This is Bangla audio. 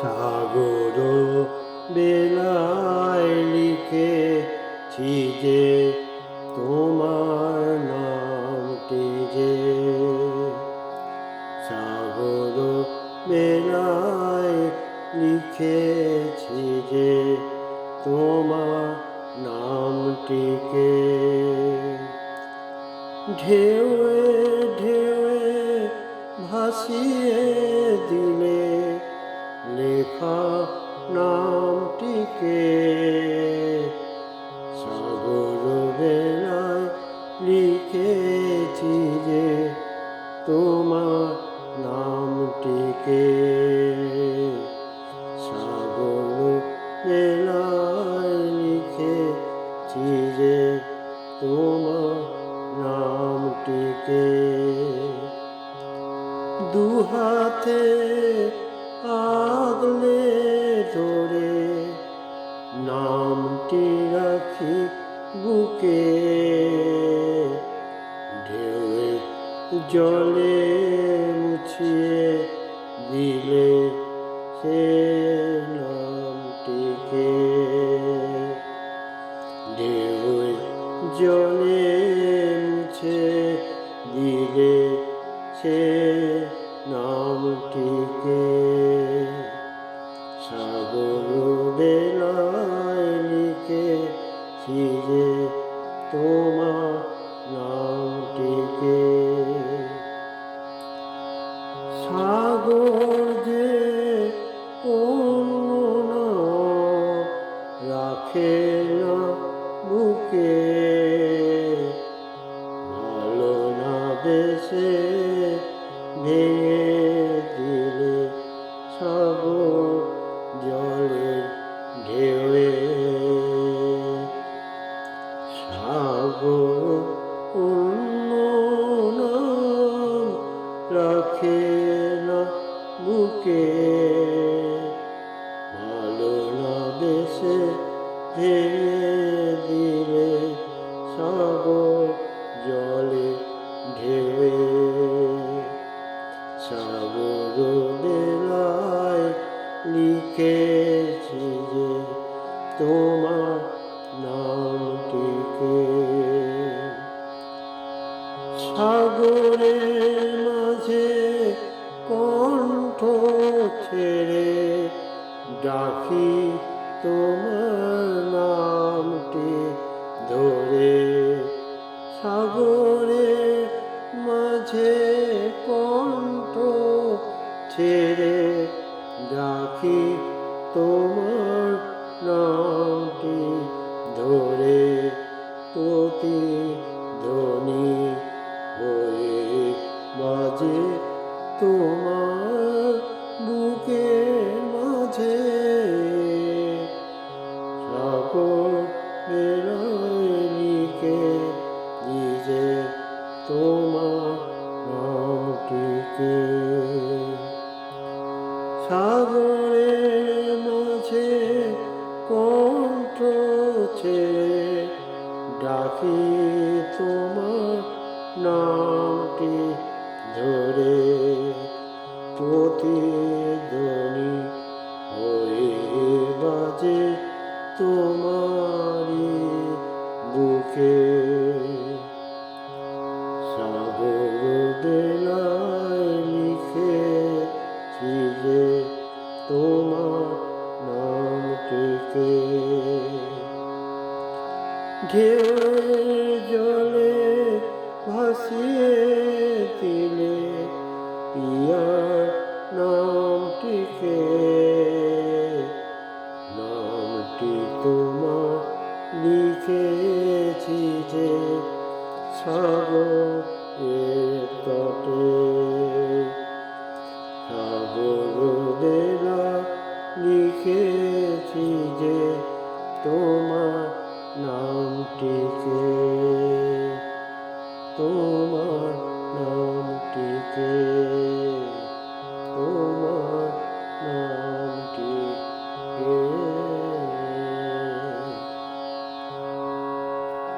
সাগর বেলায় লিখেছি যে তোমার নামটি যে সাগর বেলায় লিখেছি যে তোমার নামটিকে ঢেউয়ে ঢেউয়ে ভাসিয়ে দিলে লেখা নামটিকে সাগর বেলায় লিখেছি যে তোমার নামটিকে সাগর বেলায় লিখেছি যে তোমার নামটিকে দুহাতে আগলে ধরে নামটি রাখি বুকে ঢেউয়ে জলে মুছিয়ে দিলে সে নামটিকে ঢেউয়ে জলে মুছে দিলে সে নামটিকে সাগর বেলায় লিখেছি যে তোমার নামটিকে সাগর যে অন্য নাম রাখে না বুকে ভালো না বেশে ভেঙে দিলে সাগর জলের ঢেউয়ে সাগর অন্য নাম রাখে না বুকে ভালো না বেশে ভেঙে দিলে সাগর জলে ঢেউয়ে সাগর বেলায় লিখেছি যে তোমার নামটিকে সাগরের মাঝে কণ্ঠ ছেড়ে ডাকি তোমার নামটি ধরে সাগরের মাঝে কণ্ঠ ছেড়ে ডাকি তোমার নামটি ধরে প্রতিধ্বনি হয়ে বাজে তোমার বুকের মাঝে সাগর বেলায় লিখেছি যে তোমার নামটিকে সাগরের মাঝে কণ্ঠ ছেড়ে ডাকি তোমার নামটি ধরে প্রতিধ্বনি হয়ে বাজে তোমারি বুকে সাগর বেলায় লিখেছি যে তোমার নামটিকে ঢেউয়ের জলে ভাসিয়ে দিলে পিয়ার নামটিকে নামটি তোমার লিখেছি যে সাগরের তটে সাগর বেলায় লিখেছি যে তোমার নামটিকে